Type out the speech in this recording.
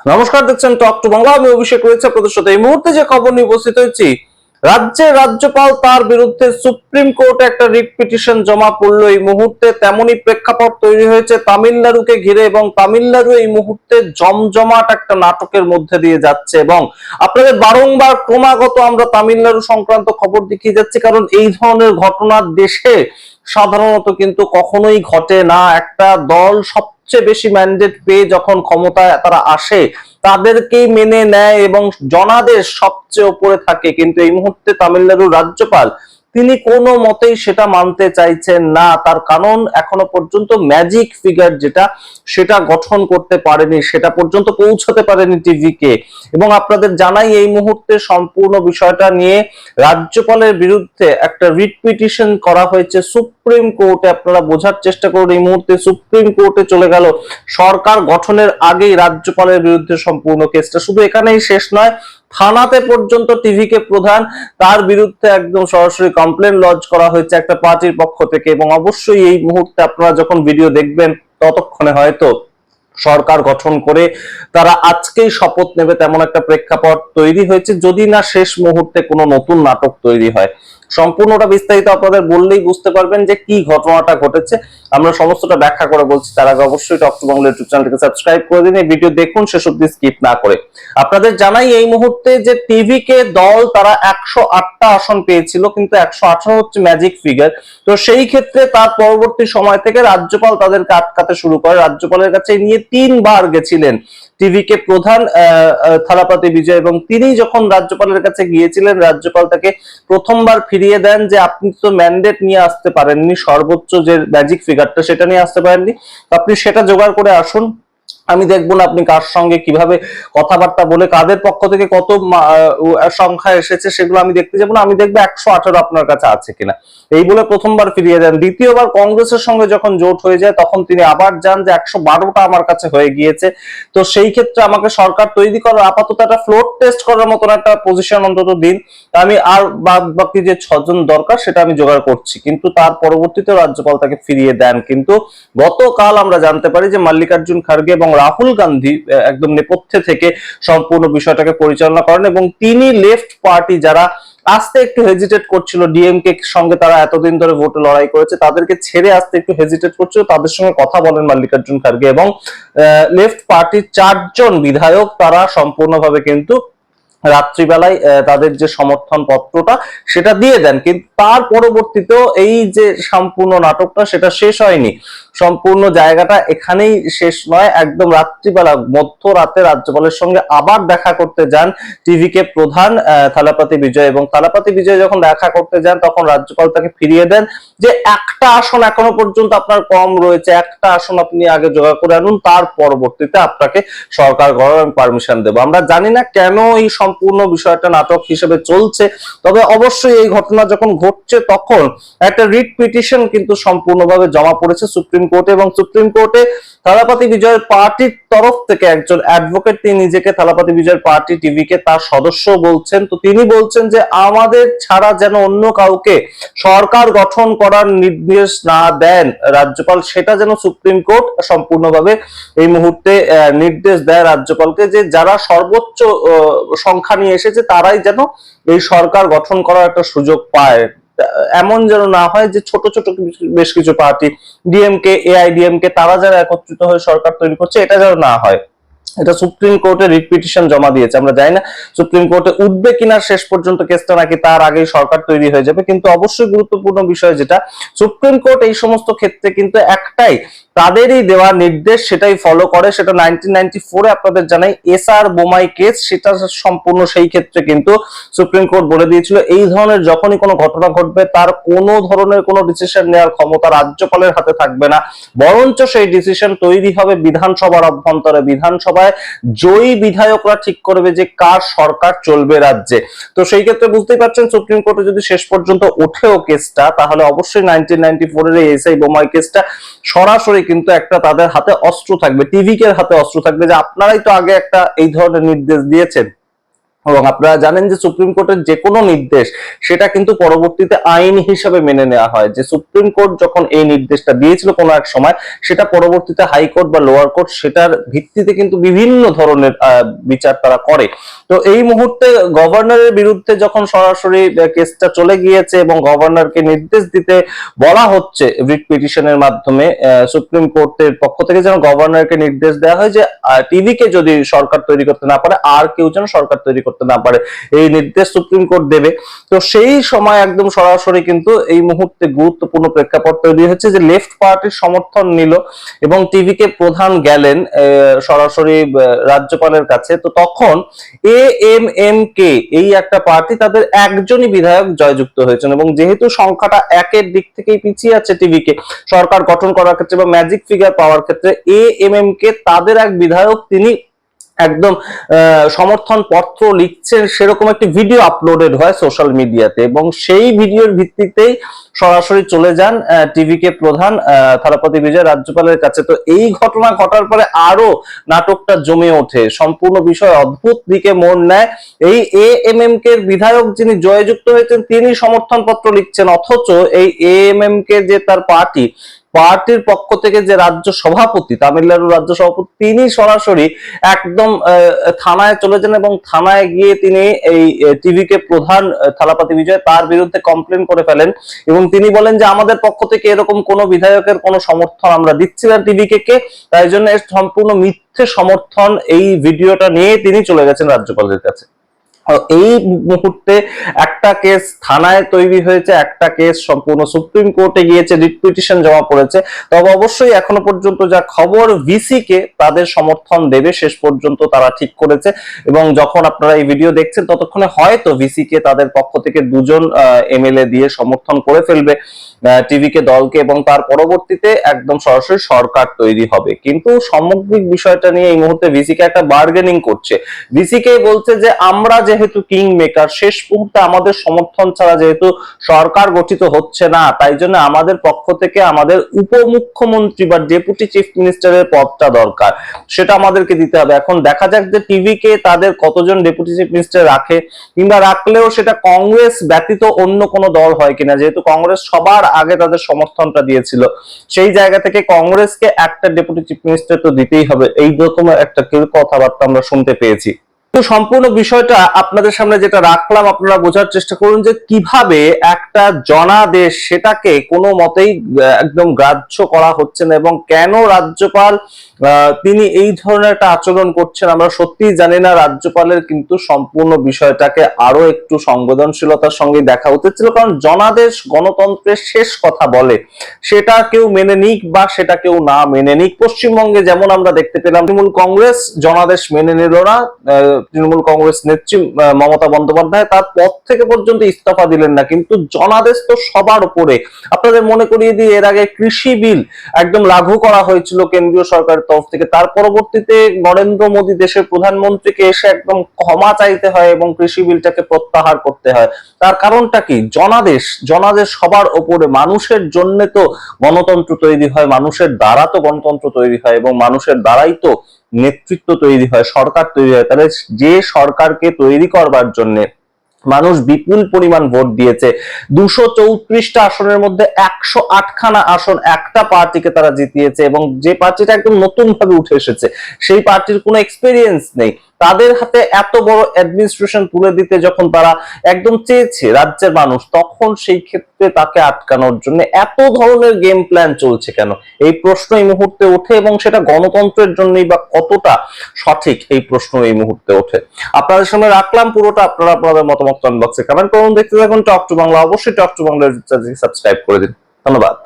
নমস্কার, দেখছেন talk to Bangla. আমি অভিষেক রয়েছে আপনাদের সাথে। এই মুহূর্তে যে খবর নিয়ে উপস্থিত হয়েছি, রাজ্যের রাজ্যপাল তার বিরুদ্ধে সুপ্রিম কোর্টে একটা রিট পিটিশন জমা পড়লো। এই মুহূর্তে তেমনই প্রেক্ষাপট তৈরি হয়েছে তামিলনাড়ুকে ঘিরে, এবং তামিলনাড়ু এই মুহূর্তে জমজমাট একটা নাটকের মধ্যে দিয়ে যাচ্ছে। এবং আপনাদের বারংবার ক্রমাগত আমরা তামিলনাড়ু সংক্রান্ত খবর দেখিয়ে যাচ্ছি, কারণ এই ধরনের ঘটনা দেশে সাধারণত কিন্তু কখনোই ঘটে না। একটা দল সবচেয়ে বেশি ম্যান্ডেট পেয়ে যখন ক্ষমতায় তারা আসে, তাদেরকেই মেনে নেয় এবং জনাদেশ সবচেয়ে উপরে থাকে। কিন্তু এই মুহূর্তে তামিলনাড়ুর রাজ্যপাল তিনি কোনো মতেই সেটা মানতে চাইছেন না। তার কারণ এখনো পর্যন্ত ম্যাজিক ফিগার সেটা গঠন করতে পারেনি, সেটা পর্যন্ত পৌঁছতে পারেনি টিভিকে। এবং আপনাদের জানাই, এই মুহূর্তে সম্পূর্ণ বিষয়টা নিয়ে রাজ্যপালের বিরুদ্ধে একটা রিট পিটিশন করা হয়েছে সুপ্রিম কোর্টে। আপনারা বোঝার চেষ্টা করুন, এই মুহূর্তে সুপ্রিম কোর্টে চলে গেল। সরকার গঠনের আগেই রাজ্যপালের বিরুদ্ধে সম্পূর্ণ কেসটা। শুধু এখানেই শেষ নয়, থানাতে পর্যন্ত টিভিকে প্রধান, তার বিরুদ্ধে একদম সরাসরি কমপ্লেন লজ করা হয়েছে একটা পার্টির পক্ষ থেকে। এবং অবশ্যই এই মুহূর্তে আপনারা যখন ভিডিও দেখবেন, ততক্ষণে হয়তো সরকার গঠন করে তারা আজকেই শপথ নেবে, তেমন একটা প্রেক্ষাপট তৈরি হয়েছে, যদি না শেষ মুহূর্তে কোনো নতুন নাটক তৈরি হয়। সম্পূর্ণটা বিস্তারিত আপনাদের বললেই বুঝতে পারবেন যে কি ঘটনাটা ঘটেছে। আমরা সমস্তটা ব্যাখ্যা করে বলছি। তার আগে অবশ্যই টক টু বাংলা ইউটিউব চ্যানেলটিকে সাবস্ক্রাইব করে দিন, এই ভিডিও দেখুন শেষ অবধি স্কিপ না করে। আপনাদের জানাই, এই মুহূর্তে যে টিভিকে দল তারা 108টা আসন পেয়েছিল, কিন্তু 118 হচ্ছে ম্যাজিক ফিগার। তো সেই ক্ষেত্রে তার পরবর্তী সময় থেকে রাজ্যপাল তাদেরকে আটকাতে শুরু করে। রাজ্যপালের কাছে নিয়ে 3বার গেছিলেন টিভিকে প্রধান থালাপতি বিজয়, এবং তিনি যখন রাজ্যপালের কাছে গিয়েছিলেন, রাজ্যপাল তাকে প্রথমবার ফিরিয়ে দেন যে আপনি তো ম্যান্ডেট নিয়ে আসতে পারেননি, সর্বোচ্চ যে ম্যাজিক ফিগারটা সেটা নিয়ে আসতে পারেননি, আপনি সেটা জোগাড় করে আসুন। আমি দেখবো না আপনি কার সঙ্গে কিভাবে কথাবার্তা বলে কাদের পক্ষ থেকে কত সংখ্যা এসেছে, সেগুলো আমি দেখতে যাবো না। আমি দেখবো 118 আপনার কাছে আছে কিনা, এই বলে প্রথমবার ফিরিয়ে দেন। দ্বিতীয়বার কংগ্রেসের সঙ্গে যখন জোট হয়ে যায়, তখন তিনি আবার যান যে 112টা আমার কাছে হয়ে গিয়েছে। তো সেই ক্ষেত্রে আমাকে সরকার তৈরি করার আপাতত একটা ফ্লোর টেস্ট করার মতন একটা পজিশন অন্তত দিন, আমি আর বাকি যে 6জন দরকার সেটা আমি জোগাড় করছি। কিন্তু তার পরবর্তীতে রাজ্যপাল তাকে ফিরিয়ে দেন। কিন্তু গতকাল আমরা জানতে পারি যে মল্লিকার্জুন খার্গে এবং রাহুল গান্ধী একদম নেপথ্যে থেকে সম্পূর্ণ বিষয়টাকে পরিচালনা করেন, এবং তিনি লেফট পার্টি যারা আসতে একটু হেজিটেট করছিল, ডিএমকে সঙ্গে তারা এতদিন ধরে ভোটে লড়াই করেছে, তাদেরকে ছেড়ে আসতে একটু হেজিটেট করছিল, তাদের সঙ্গে কথা বলেন মল্লিকার্জুন খার্গে। এবং লেফট পার্টির 4জন বিধায়ক তারা সম্পূর্ণভাবে কিন্তু রাত্রিবেলায় তাদের যে সমর্থন পত্রটা সেটা দিয়ে দেন। কিন্তু তার পরবর্তীতেও এই যে সম্পূর্ণ নাটকটা সেটা শেষ হয়নি। সম্পূর্ণ জায়গাটা এখানেই শেষ নয়, একদম রাত্রিবেলা মধ্যরাতে রাজ্যপালের সঙ্গে আবার দেখা করতে যান টিভিকে প্রধান থালাপতি বিজয়। এবং থালাপতি বিজয় যখন দেখা করতে যান, তখন রাজ্যপাল তাকে ফিরিয়ে দেন যে একটা আসন এখনো পর্যন্ত আপনার কম রয়েছে, একটা আসন আপনি আগে জোগাড় করে আনুন, তার পরবর্তীতে আপনাকে সরকার গঠনের পারমিশন দেবো। আমরা জানি না কেন এই সম্পূর্ণ বিষয়টা নাটক হিসেবে চলছে, তবে অবশ্যই এই ঘটনা যখন ঘটছে, তখন একটা রিট পিটিশন কিন্তু সম্পূর্ণভাবে জমা পড়েছে সুপ্রিম কোর্টে। এবং সুপ্রিম কোর্টে থালাপতি বিজয়ের পার্টির তরফ থেকে একজন অ্যাডভোকেট, তিনি নিজেকে থালাপতি বিজয়ের পার্টি টিভিকে তার সদস্য বলছেন। তো তিনি বলছেন যে আমাদের ছাড়া যেন অন্য কাউকে সরকার গঠন করার নির্দেশ না দেন রাজ্যপাল, সেটা যেন সুপ্রিম কোর্ট সম্পূর্ণভাবে এই মুহূর্তে নির্দেশ দেয় রাজ্যপালকে, যে যারা সর্বোচ্চ সংখ্যা নিয়ে এসেছে তারাই যেন এই সরকার গঠন করার একটা সুযোগ পায়। এমন যেন না হয় যে ছোট ছোট বেশ কিছু পার্টি, ডিএমকে, এআইডিএমকে, তারা যারা একত্রিত হয়ে সরকার তৈরি করছে, এটা যেন না হয়। এটা সুপ্রিম কোর্টে রিট পিটিশন জমা দিয়েছে। আমরা জানি না সুপ্রিম কোর্টে উঠবে কিনা শেষ পর্যন্ত কেসটা, নাকি তার আগেই সরকার তৈরি হয়ে যাবে। কিন্তু অবশ্যই গুরুত্বপূর্ণ বিষয় যেটা, সুপ্রিম কোর্ট এই সমস্ত ক্ষেত্রে কিন্তু একটাই তাদেরই দেওয়া নির্দেশ সেটাই ফলো করে। সেটা 1994-এ আপনাদের জানাই এসআর বোমাই কেস, সেটা সম্পূর্ণ সেই ক্ষেত্রে কিন্তু সুপ্রিম কোর্ট বলে দিয়েছিল এই ধরনের যখনই কোনো ঘটনা ঘটবে, তার কোনো ধরনের কোনো ডিসিশন নেওয়ার ক্ষমতা রাজ্যপালের হাতে থাকবে না, বরঞ্চ সেই ডিসিশন তৈরি হবে বিধানসভার অভ্যন্তরে। বিধানসভায় জয়ী বিধায়করা ঠিক করবে যে কার সরকার চলবে রাজ্যে। তো সেই ক্ষেত্রে বুঝতেই পারছেন, সুপ্রিম কোর্টে যদি শেষ পর্যন্ত ওঠেও কেসটা, তাহলে অবশ্যই 1994-এর এই এসআই বোমাই কেসটা সরাসরি কিন্তু একটা তাদের হাতে অস্ত্র থাকবে, টিভিকে হাতে অস্ত্র থাকবে, যে আপনারাই তো আগে একটা এই ধরনের নির্দেশ দিয়েছেন, এবং আপনারা জানেন যে সুপ্রিম কোর্টের যে কোনো নির্দেশ সেটা কিন্তু পরবর্তীতে আইন হিসাবে মেনে নেওয়া হয়। যে সুপ্রিম কোর্ট যখন এই নির্দেশটা দিয়েছিল কোনো এক সময়, সেটা পরবর্তীতে হাইকোর্ট বা লোয়ার কোর্ট সেটার ভিত্তিতে কিন্তু বিভিন্ন ধরনের বিচার তারা করে। তো এই মুহূর্তে গভর্নরের বিরুদ্ধে যখন সরাসরি কেসটা চলে গিয়েছে এবং গভর্নরকে নির্দেশ দিতে বলা হচ্ছে রিট পিটিশনের মাধ্যমে, সুপ্রিম কোর্টের পক্ষ থেকে যেন গভর্নরকে নির্দেশ দেওয়া হয় যে টিভিকে যদি সরকার তৈরি করতে না পারে, আর কেউ যেন সরকার তৈরি করতে না পারে, এই নির্দেশ সুপ্রিম কোর্ট দেবে। তো সেই সময় একদম সরাসরি কিন্তু এই মুহূর্তে গুরুত্বপূর্ণ প্রেক্ষাপট তৈরি হচ্ছে যে লেফট পার্টির সমর্থন নিল এবং টিভিকে প্রধান গেলেন সরাসরি রাজ্যপালের কাছে। তো তখন AMMK এই একটা পার্টি, তাদের একজনই বিধায়ক জয়যুক্ত হয়েছেন এবং যেহেতু সংখ্যাটা একের দিক থেকেই পিছিয়ে আছে টিভিকে সরকার গঠন করার ক্ষেত্রে বা ম্যাজিক ফিগার পাওয়ার ক্ষেত্রে, AMMK তাদের এক বিধায়ক তিনি একদম সমর্থন পত্র লিখছেন, সেরকম একটি ভিডিও আপলোডেড হয় সোশ্যাল মিডিয়াতে এবং সেই ভিডিওর ভিত্তিতেই সরাসরি চলে যান টিভিকে প্রধান থালাপতি বিজয় রাজ্যপালের কাছে। তো এই ঘটনা ঘটার পরে আরো নাটকটা জমে ওঠে, সম্পূর্ণ বিষয় অদ্ভুত দিকে মোড় নেয়। এই AMMK এর বিধায়ক যিনি জয়যুক্ত হয়েছেন তিনি সমর্থন পত্র লিখছেন, অথচ এই AMMK যে তার পার্টির পক্ষ থেকে যে রাজ্য সভাপতি, তামিলনাড়ুর রাজ্য সভাপতি, তিনি সরাসরি একদম থানায় চলে যান এবং থানায় গিয়ে তিনি এই টিভিকে প্রধান থালাপতি বিজয় তার বিরুদ্ধে কমপ্লেন করে ফেলেন এবং তিনি বলেন যে আমাদের পক্ষ থেকে এরকম কোনো বিধায়কের কোনো সমর্থন আমরা দিচ্ছি না টিভিকে কে, তাই জন্য সম্পূর্ণ মিথ্যে সমর্থন। এই ভিডিওটা নিয়ে তিনি চলে গেছেন রাজ্যপালের কাছে। এই মুহূর্তে একটা কেস থানায় তৈরি হয়েছে, একটা কেস সম্পূর্ণ সুপ্রিম কোর্টে গিয়েছে, রিট পিটিশন জমা পড়েছে। তবে অবশ্যই এখনো পর্যন্ত যা খবর, ভিসি কে তাদের সমর্থন দেবে শেষ পর্যন্ত তারা ঠিক করেছে এবং যখন আপনারা এই ভিডিও দেখছেন ততক্ষণে হয়তো ভিসি কে তাদের পক্ষ থেকে দুজন MLA দিয়ে সমর্থন করে ফেলবে টিভিকে দলকে এবং তার পরবর্তীতে একদম সরাসরি সরকার তৈরি হবে। কিন্তু সামগ্রিক বিষয়টা নিয়ে এই মুহূর্তে ভিসি কে একটা বার্গেনিং করছে। ভিসি কে বলছে যে আমরা যেহেতু কিং মেকার, শেষ মুহূর্তে আমাদের সমর্থন ছাড়া যেহেতু সরকার গঠিত হচ্ছে না, তাই জন্য আমাদের পক্ষ থেকে আমাদের উপমুখ্যমন্ত্রী বা ডেপুটি চিফ মিনিস্টারের পদটা দরকার, সেটা আমাদেরকে দিতে হবে। এখন দেখা যাক যে টিভিকে তাদের কতজন ডেপুটি চিফ মিনিস্টার রাখে, কিংবা রাখলেও সেটা কংগ্রেস ব্যতীত অন্য কোনো দল হয় কিনা, যেহেতু কংগ্রেস সবার আগে তাদের সমর্থনটা দিয়েছিল, সেই জায়গা থেকে কংগ্রেসকে একটা ডেপুটি চিফ মিনিস্টার তো দিতেই হবে, এই রকম একটা কথাবার্তা আমরা শুনতে পেয়েছি। তো সম্পূর্ণ বিষয়টা আপনাদের সামনে যেটা রাখলাম, আপনারা বোঝার চেষ্টা করুন যে কিভাবে একটা জনাদেশ সেটাকে কোনো মতেই একদম গ্রাহ্য করা হচ্ছে না এবং কেন রাজ্যপাল তিনি এই ধরনের একটা আচরণ করছেন। আমরা সত্যিই জানি না। রাজ্যপালের কিন্তু সম্পূর্ণ বিষয়টাকে আরো একটু সংবেদনশীলতার সঙ্গে দেখা উচিত ছিল, কারণ জনাদেশ গণতন্ত্রের শেষ কথা বলে, সেটা কেউ মেনে নিক বা সেটা কেউ না মেনে নিক। পশ্চিমবঙ্গে যেমন আমরা দেখতে পেলাম, তৃণমূল কংগ্রেস জনাদেশ মেনে নিল না, তৃণমূল কংগ্রেস নেত্রী মমতা বন্দ্যোপাধ্যায় তার পদ থেকে পর্যন্ত ইস্তফা দিলেন না, কিন্তু জনাদেশ তো সবার উপরে। আপনাদের মনে করিয়ে দিই, এর আগে কৃষি বিল একদম লাগু করা হয়েছিল কেন্দ্রীয় সরকারের তরফ থেকে, তার পরবর্তীতে নরেন্দ্র মোদী দেশের প্রধানমন্ত্রীকে এসে একদম ক্ষমা চাইতে হয় এবং কৃষি বিলটাকে প্রত্যাহার করতে হয়। তার কারণটা কি? জনাদেশ সবার উপরে। মানুষের জন্য তো গণতন্ত্র তৈরি হয়, মানুষের দ্বারা তো গণতন্ত্র তৈরি হয় এবং মানুষের দ্বারাই তো নেতৃত্ব তৈরি হয়, সরকার তৈরি হয়। তাহলে যে সরকারকে তৈরি করবার জন্য মানুষ বিপুল পরিমাণ ভোট দিয়েছে, 234টা আসনের মধ্যে 108খানা আসন একটা পার্টিকে তারা জিতিয়েছে এবং যে পার্টিটা একদম নতুন ভাবে উঠে এসেছে, সেই পার্টির কোনো এক্সপেরিয়েন্স নেই, তাদের হাতে এত বড় অ্যাডমিনিস্ট্রেশন তুলে দিতে যখন তারা একদম চেয়েছে রাজ্যের মানুষ, তখন সেই ক্ষেত্রে তাকে আটকানোর জন্য এত ধরনের গেম প্ল্যান চলছে কেন, এই প্রশ্ন এই মুহূর্তে ওঠে এবং সেটা গণতন্ত্রের জন্যই বা কতটা সঠিক, এই প্রশ্ন এই মুহূর্তে ওঠে। আপনাদের সামনে রাখলাম পুরোটা, আপনারা আপনাদের মতামত কমেন্ট বক্সে কমেন্ট করুন। দেখতে থাকুন টক টু বাংলা। অবশ্যই টক টু বাংলা সাবস্ক্রাইব করে দিন। ধন্যবাদ।